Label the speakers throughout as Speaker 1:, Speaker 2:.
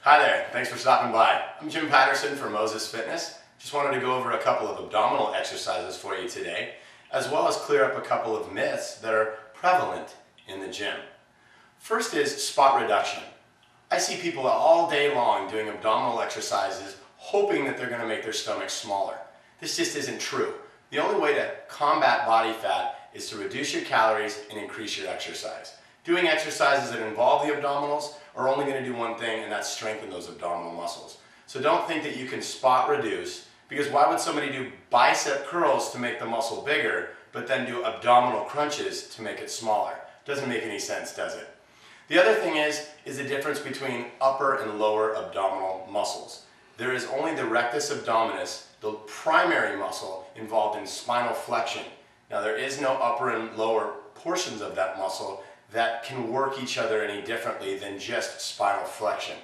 Speaker 1: Hi there, thanks for stopping by. I'm Jim Patterson from Moses Fitness. Just wanted to go over a couple of abdominal exercises for you today, as well as clear up a couple of myths that are prevalent in the gym. First is spot reduction. I see people all day long doing abdominal exercises hoping that they're going to make their stomach smaller. This just isn't true. The only way to combat body fat is to reduce your calories and increase your exercise. Doing exercises that involve the abdominals are only going to do one thing, and that's strengthen those abdominal muscles. So don't think that you can spot reduce, because why would somebody do bicep curls to make the muscle bigger, but then do abdominal crunches to make it smaller? Doesn't make any sense, does it? The other thing is the difference between upper and lower abdominal muscles. There is only the rectus abdominis, the primary muscle involved in spinal flexion. Now there is no upper and lower portions of that muscle that can work each other any differently than just spinal flexion.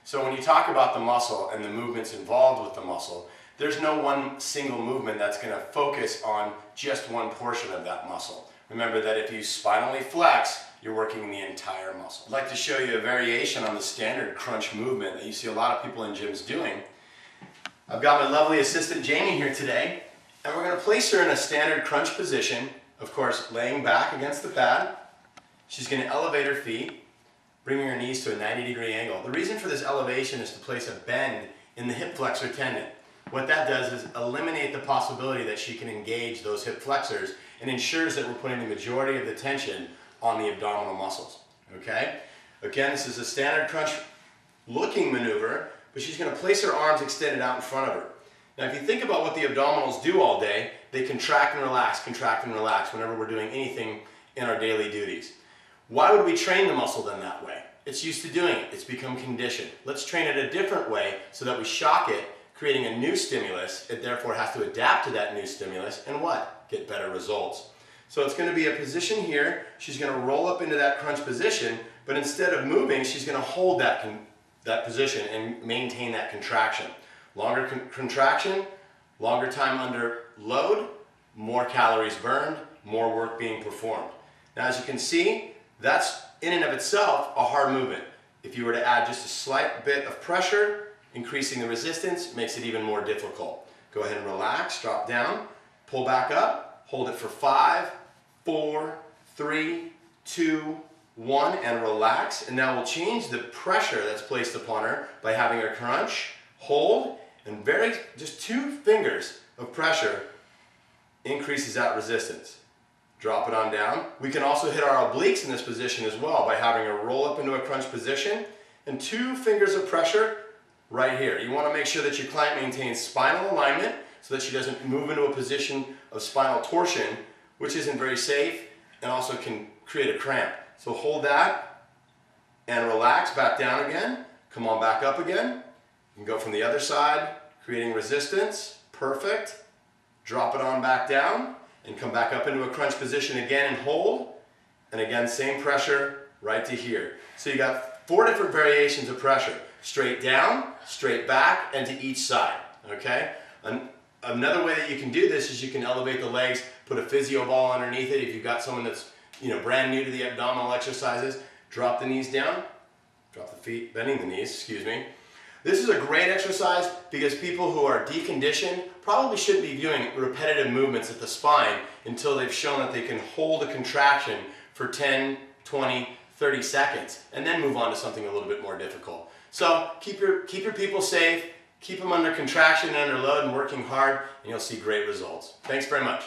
Speaker 1: So when you talk about the muscle and the movements involved with the muscle, there's no one single movement that's going to focus on just one portion of that muscle. Remember that if you spinally flex, you're working the entire muscle. I'd like to show you a variation on the standard crunch movement that you see a lot of people in gyms doing. I've got my lovely assistant Jamie here today, and we're going to place her in a standard crunch position, of course laying back against the pad. She's going to elevate her feet, bringing her knees to a 90-degree angle. The reason for this elevation is to place a bend in the hip flexor tendon. What that does is eliminate the possibility that she can engage those hip flexors and ensures that we're putting the majority of the tension on the abdominal muscles. Okay? Again, this is a standard crunch looking maneuver, but she's going to place her arms extended out in front of her. Now if you think about what the abdominals do all day, they contract and relax whenever we're doing anything in our daily duties. Why would we train the muscle then that way? It's used to doing it. It's become conditioned. Let's train it a different way so that we shock it, creating a new stimulus. It therefore has to adapt to that new stimulus and what? Get better results. So it's going to be a position here. She's going to roll up into that crunch position, but instead of moving, she's going to hold that position and maintain that contraction. Longer contraction, longer time under load, more calories burned, more work being performed. Now as you can see, that's in and of itself a hard movement. If you were to add just a slight bit of pressure, increasing the resistance makes it even more difficult. Go ahead and relax, drop down, pull back up, hold it for 5, 4, 3, 2, 1, and relax. And now we'll change the pressure that's placed upon her by having her crunch, hold, and just 2 fingers of pressure increases that resistance. Drop it on down. We can also hit our obliques in this position as well by having her roll up into a crunch position and 2 fingers of pressure right here. You want to make sure that your client maintains spinal alignment so that she doesn't move into a position of spinal torsion, which isn't very safe and also can create a cramp. So hold that and relax, back down again. Come on back up again. You can go from the other side, creating resistance. Perfect. Drop it on back down and come back up into a crunch position again and hold. And again, same pressure right to here. So you got 4 different variations of pressure. Straight down, straight back, and to each side. Okay? Another way that you can do this is you can elevate the legs, put a physio ball underneath it. If you've got someone that's brand new to the abdominal exercises, drop the knees down, drop the feet, bending the knees, excuse me. This is a great exercise because people who are deconditioned probably shouldn't be doing repetitive movements at the spine until they've shown that they can hold a contraction for 10, 20, 30 seconds and then move on to something a little bit more difficult. So keep your people safe, keep them under contraction and under load and working hard, and you'll see great results. Thanks very much.